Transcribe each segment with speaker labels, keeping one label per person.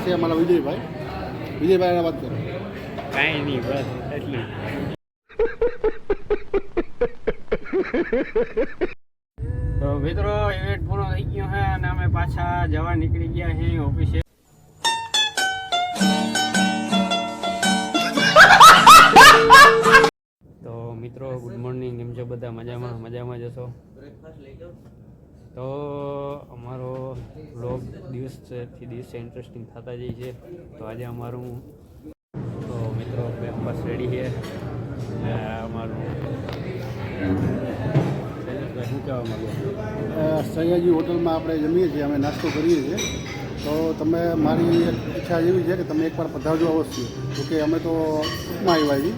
Speaker 1: છે અમારા વિજયભાઈ. વિજયભાઈ વાત કરો.
Speaker 2: કાંઈ નહીં, બસ એટલું. તો મિત્રો ઇવેન્ટ પૂરો થઈ ગયો છે અને અમે પાછા જવા નીકળી ગયા છીએ ઓફિસે. તો મિત્રો ગુડ મોર્નિંગ, કેમ છો બધા? મજામાં જશો? તો અમારો વ્લોગ દિવસથી દિવસે ઇન્ટરેસ્ટિંગ થતા જાય છે. તો આજે અમારું તો મિત્રો બ્રેકફાસ્ટ રેડી છે. અમારું શું કહેવા માગો?
Speaker 1: સયાજી હોટલમાં આપણે જમીએ છીએ, અમે નાસ્તો કરીએ છીએ. તો તમે મારી એક ઈચ્છા એવી છે કે તમે એકવાર પધારજો અવશ્ય. જોકે અમે તો ઉપમાં આવ્યા છીએ,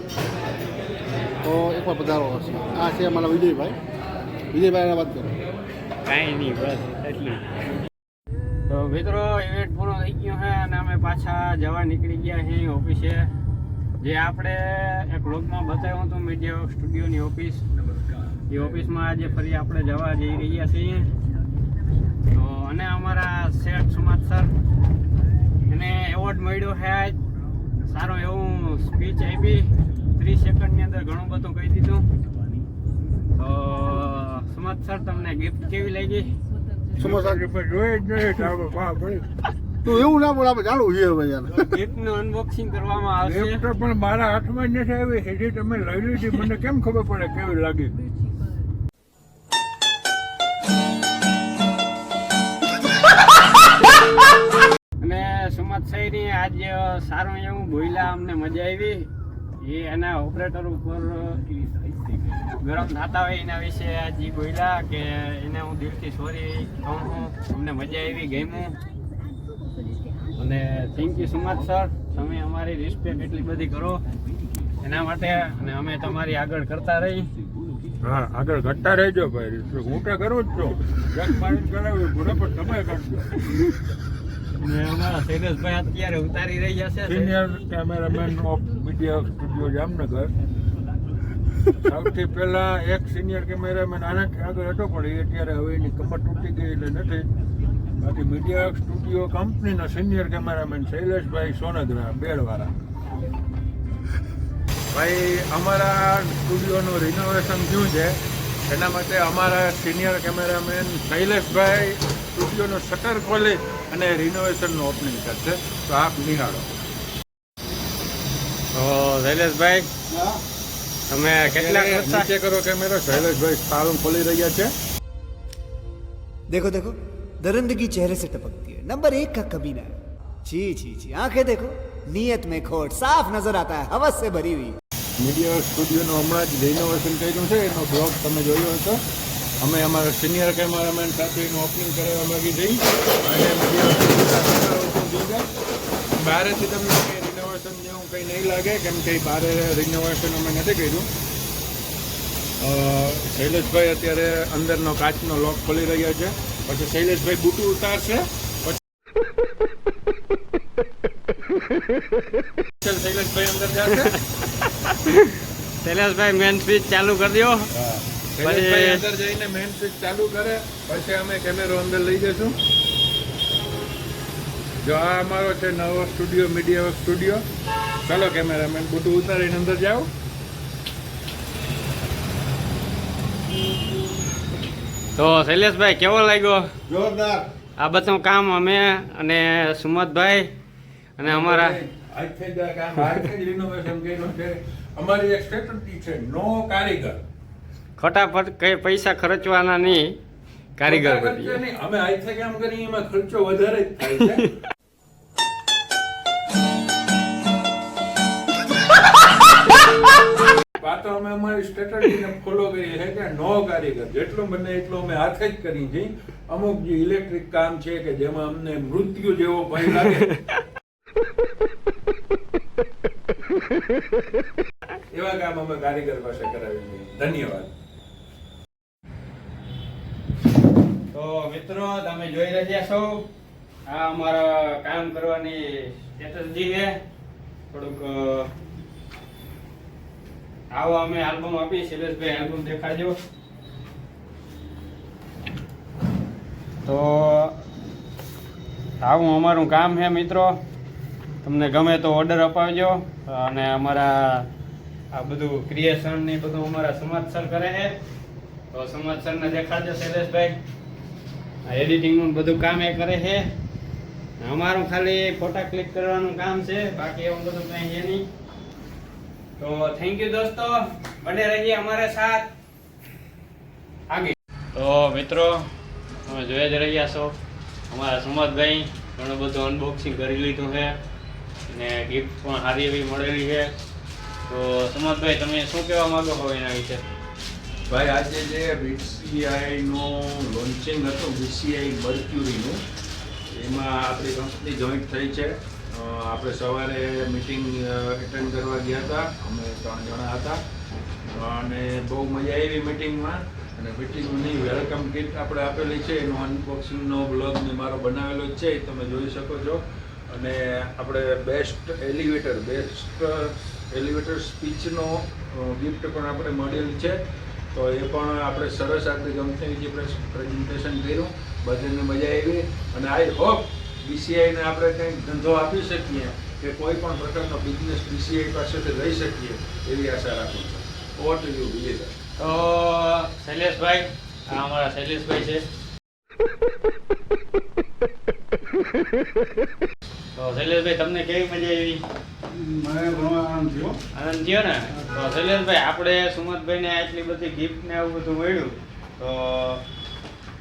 Speaker 1: તો એકવાર પધારો અવશ્ય. આ છે અમારા વિજયભાઈ. વિજયભાઈ વાત કરો.
Speaker 2: કાંઈ નહીં, બસ એટલું. તો મિત્રો ઇવેન્ટ પૂરો થઈ ગયો છે અને અમે પાછા જવા નીકળી ગયા છીએ ઓફિસે. જે આપણે એક વ્લોગમાં બતાવ્યું હતું મીડિયા સ્ટુડિયોની ઓફિસ, એ ઓફિસમાં આજે ફરી આપણે જવા જઈ રહ્યા છીએ. તો અને અમારા શેઠ સુમાત સર, એને એવોર્ડ મળ્યો છે આજ. સારું એવું સ્પીચ આપી, 30 સેકન્ડની અંદર ઘણું બધું કહી દીધું. તો સુમત સર, તમને ગિફ્ટ કેવી લાગી?
Speaker 1: સમોસા
Speaker 3: જોઈએ જ નહીં.
Speaker 1: તો એવું ના બોલ, આપણે ચાલુ છે હવે યાર.
Speaker 2: ગિફ્ટનું અનબોક્સિંગ કરવામાં આવશે.
Speaker 3: ગિફ્ટ પણ મારા હાથમાં જ નથી આવી. સીધી તમે લઈ લીધી, મને કેમ ખબર પડે કેવી લાગી?
Speaker 2: અને સુમત સરની આજ સારું એવું બોયલા, અમને મજા આવી. એ એના ઓપરેટર ઉપર ગરમ થતા હોય એના વિશે આજ બોયલા કે એને હું દિલથી સોરી કહું છું. અમને મજા આવી, ગમ્યું. અને થેન્ક યુ સુમત સર, તમે અમારી રિસ્પેક્ટ એટલી બધી કરો એના માટે, અને અમે તમારી આગળ કરતા રહી.
Speaker 3: હા, આગળ ઘટતા રહેજો ભાઈ. હું તો કરું જ છું. જગ મારી કરાવ્યું પૂરા, પણ તમે કરજો.
Speaker 2: અને અમારા શૈલેષભાઈ અત્યારે ઉતારી રહ્યા છે,
Speaker 3: senior cameraman of media studio Jamnagar. સૌથી પહેલા એક સિનિયર કેમેરામેન આનાથી આગળ હતો, પણ એ અત્યારે હવે એની કમર તૂટી ગઈ એટલે નથી. બાકી મીડિયા સ્ટુડિયો કંપનીનો સિનિયર કેમેરામેન શૈલેષભાઈ સોનગરા બેડવાળા. ભાઈ, અમારા સ્ટુડિયોનું રિનોવેશન થયું છે, એના માટે અમારા સિનિયર કેમેરામેન શૈલેષભાઈ સ્ટુડિયોનું શટર ખોલી અને રિનોવેશનનું ઓપનિંગ કરશે. તો આપ નિહાળો.
Speaker 2: તો શૈલેષભાઈ, તમે કેટલા ખર્ચા
Speaker 3: નીચે કરો કેમેરો. શૈલેષભાઈ સારું ખોલી રહ્યા છે.
Speaker 4: देखो देखो, दरिंदगी चेहरे से टपकती है. नंबर 1 का कमीना. जी जी जी, आंखें देखो, नीयत में खोट साफ नजर आता है, हवस से भरी हुई.
Speaker 3: મીડિયા સ્ટુડિયોનું હમણાં જ રિનોવેશન કર્યું છે, એનો બ્લોગ તમે જોયો હશો. અમે અમારા સિનિયર કેમેરામેન સાથે એનું ઓપનિંગ કરવા માંગી જઈ અને બહારેથી તમને કંઈ રિનોવેશન જેવું કંઈ નહીં લાગે, કેમ કે બહારે રિનોવેશન અમે નથી કર્યું. શૈલેષભાઈ અત્યારે અંદરનો કાચનો લોક ખોલી રહ્યા છે. પછી શૈલેષભાઈ બુટું ઉતારશે. પછી શૈલેષભાઈ અંદર જશે.
Speaker 2: શૈલેષભાઈ મેન સ્વિચ ચાલુ કરી દો.
Speaker 3: શૈલેષભાઈ અંદર જઈને મેન સ્વિચ ચાલુ કરે, પછી અમે કેમેરો અંદર લઈ જઈશું. જો આ અમારો છે નવો સ્ટુડિયો, મીડિયા સ્ટુડિયો. ચાલો કેમેરામેન બુટું ઉતારીને અંદર જાઓ.
Speaker 2: તો શૈલેષભાઈ, કેવો લાગ્યો
Speaker 1: જોરદાર.
Speaker 2: આ બધું કામ અમે અને સુમતભાઈ અને અમારા
Speaker 3: રિનોવેશન કર્યું છે. અમારી એક સ્ટ્રેટેજી છે, નો કારીગર.
Speaker 2: ફટાફટ કઈ પૈસા ખર્ચવાના નહીં, કારીગર
Speaker 3: ખર્ચો
Speaker 2: કરીએ.
Speaker 3: નહીં. અમે આઈથે કામ કરીએ એમાં ખર્ચો વધારે જ થાય છે. તો અમે અમારી સ્ટ્રેટેજીને ફોલો કરીએ છીએ કે નો કારીગર. જેટલો બને એટલો અમે હાથે જ કરી છીએ. અમુક જે ઇલેક્ટ્રિક કામ છે કે જેમાં અમને મૃત્યુ જેવો ભય લાગે, એવા કામ અમે કારીગર પાસે કરાવી છીએ. ધન્યવાદ.
Speaker 2: તો મિત્રો, તમે જોઈ રહ્યા છો, આ અમારા કામ કરવાની સ્ટ્રેટેજી છે. થોડુંક આવો અમે આલ્બમ આપી. શૈલેષભાઈ, આલ્બમ દેખાડજો. તો આવું અમારું કામ છે મિત્રો. તમને ગમે તો ઓર્ડર અપાવજો. અને અમારા આ બધું ક્રિએશન ને બધું અમારા સમાજસર કરે છે, તો સમાજસરને દેખાડજો શૈલેષભાઈ. આ એડિટિંગનું બધું કામ એ કરે છે. અમારું ખાલી ફોટા ક્લિક કરવાનું કામ છે, બાકી એવું બધું કંઈ છે નહીં. તો થેન્ક યુ દોસ્તો, બને રહીએ અમારે સાથ આગે. તો મિત્રો તમે જોઈ જ રહ્યા છો, અમારા સુમતભાઈ ઘણું બધું અનબોક્સિંગ કરી લીધું છે અને ગિફ્ટ પણ સારી એવી મળેલી છે. તો સુમતભાઈ તમે શું કહેવા માંગો છો એના વિશે?
Speaker 3: ભાઈ આજે જે BCIનું લોન્ચિંગ હતું, BCI મર્ક્યુરીનું, એમાં આપણી કંપની જોઈન્ટ થઈ છે. આપણે સવારે મિટિંગ એટેન્ડ કરવા ગયા હતા, અમે 3 જણા હતા અને બહુ મજા આવી મિટિંગમાં. અને મિટિંગની વેલકમ કિટ આપણે આપેલી છે, એનો અનબોક્સિંગનો બ્લોગ મેં મારો બનાવેલો જ છે, તમે જોઈ શકો છો. અને આપણે બેસ્ટ એલિવેટર સ્પીચનો ગિફ્ટ પણ આપણે મળેલી છે. તો એ પણ આપણે સરસ આપણી કંપનીની પ્રેઝન્ટેશન કર્યું, બધાને મજા આવી. અને આઈ હોપ BCIને આપણે કંઈક ધંધો આપી શકીએ કે કોઈ પણ પ્રકારનો બિઝનેસ BCI પાસેથી લઈ શકીએ એવી આશા રાખું છું. ઓવર ટુ યુ વિજય.
Speaker 2: તો શૈલેષભાઈ, આ અમારા શૈલેષભાઈ છે. તો શૈલેષભાઈ તમને કેવી મજા આવી?
Speaker 1: મને ઘણો આનંદ થયો.
Speaker 2: આનંદ થયો ને? તો શૈલેષભાઈ આપણે સુમતભાઈને આટલી બધી ગિફ્ટ ને આવું બધું મળ્યું, તો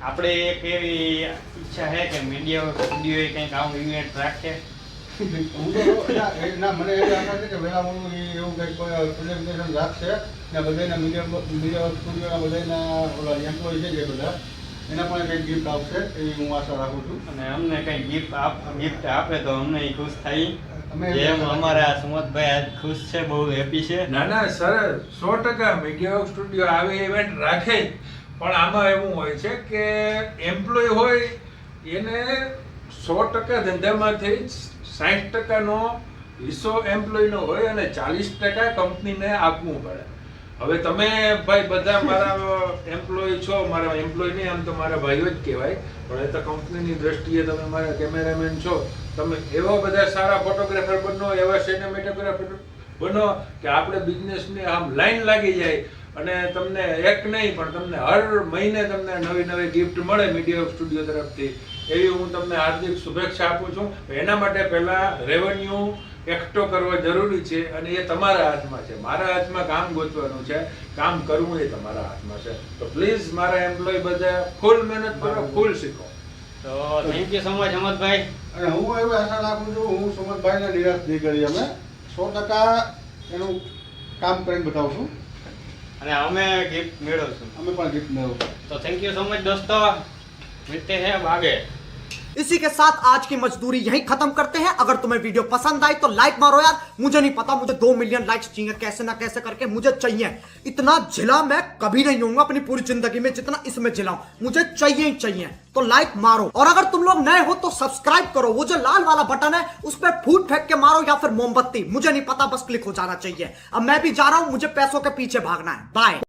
Speaker 2: આપણે એક એવી ઈચ્છા છે કે મીડિયા સ્ટુડિયોએ કંઈક આવું ઇવેન્ટ રાખે.
Speaker 1: હું તો ના મને એવી આશા છે કે વહેલા મોડું એવું કંઈક પ્રેઝન્ટેશન રાખશે ને બધાના મીડિયા સ્ટુડિયોના બધાના ઓલા એમ્પ્લોય છે જે બધા એના પણ કંઈક ગિફ્ટ આપશે એવી હું આશા રાખું છું.
Speaker 2: અને અમને કંઈક ગિફ્ટ આપે તો અમને ખુશ થઈ. જેમ અમારા સુમતભાઈ આજ ખુશ છે, બહુ હેપી છે.
Speaker 3: ના ના સરસ, 100% મીડિયા સ્ટુડિયો આવી ઇવેન્ટ રાખે જ. પણ આમાં એવું હોય છે કે એમ્પ્લોય હોય એને 100% ધંધામાંથી 60%નો હિસ્સો એમ્પ્લોયનો હોય અને 40% કંપનીને આપવું પડે. હવે તમે ભાઈ બધા મારા એમ્પ્લોય છો, મારા એમ્પ્લોય નહીં, આમ તો મારા ભાઈઓ જ કહેવાય, પણ એ તો કંપનીની દ્રષ્ટિએ તમે મારા કેમેરામેન છો. તમે એવા બધા સારા ફોટોગ્રાફર બનો, એવા સિનેમેટોગ્રાફર બનો કે આપણે બિઝનેસને આમ લાઈન લાગી જાય અને તમને એક નહીં પણ તમને હર મહિને તમને નવી ગિફ્ટ મળે મીડિયા સ્ટુડિયો તરફથી, એવી હું તમને હાર્દિક શુભેચ્છા આપું છું. એના માટે પહેલાં રેવન્યુ એકઠો કરવો જરૂરી છે અને એ તમારા હાથમાં છે. મારા હાથમાં કામ ગોતવાનું છે, કામ કરવું એ તમારા હાથમાં છે. તો પ્લીઝ મારા એમ્પ્લોય બધા ફૂલ મહેનત કરો, ફૂલ શીખો.
Speaker 2: તો thank you so much Himmatbhai.
Speaker 1: અને હું એવી આશા રાખું છું, હું સુમતભાઈને નિરાશ નહીં કરી. અમે 100% એનું કામ કરીને બતાવશું
Speaker 2: અને અમે ગિફ્ટ મેળવશું.
Speaker 1: અમે પણ ગિફ્ટ મેળવશું.
Speaker 2: તો થેન્ક યુ સો મચ દોસ્તો, मिलते हैं आगे.
Speaker 5: इसी के साथ आज की मजदूरी यहीं खत्म करते हैं. अगर तुम्हें वीडियो पसंद आई तो लाइक मारो यार. मुझे नहीं पता, मुझे 2 मिलियन लाइक्स चाहिए, कैसे ना कैसे करके मुझे चाहिए. इतना जिला मैं कभी नहीं होऊंगा अपनी पूरी जिंदगी में जितना इसमें जिलाऊं. मुझे चाहिए ही चाहिए. तो लाइक मारो, और अगर तुम लोग नए हो तो सब्सक्राइब करो. वो जो लाल वाला बटन है उस पर फूट फेंक के मारो या फिर मोमबत्ती, मुझे नहीं पता, बस क्लिक हो जाना चाहिए. अब मैं भी जा रहा हूं, मुझे पैसों के पीछे भागना है. बाय.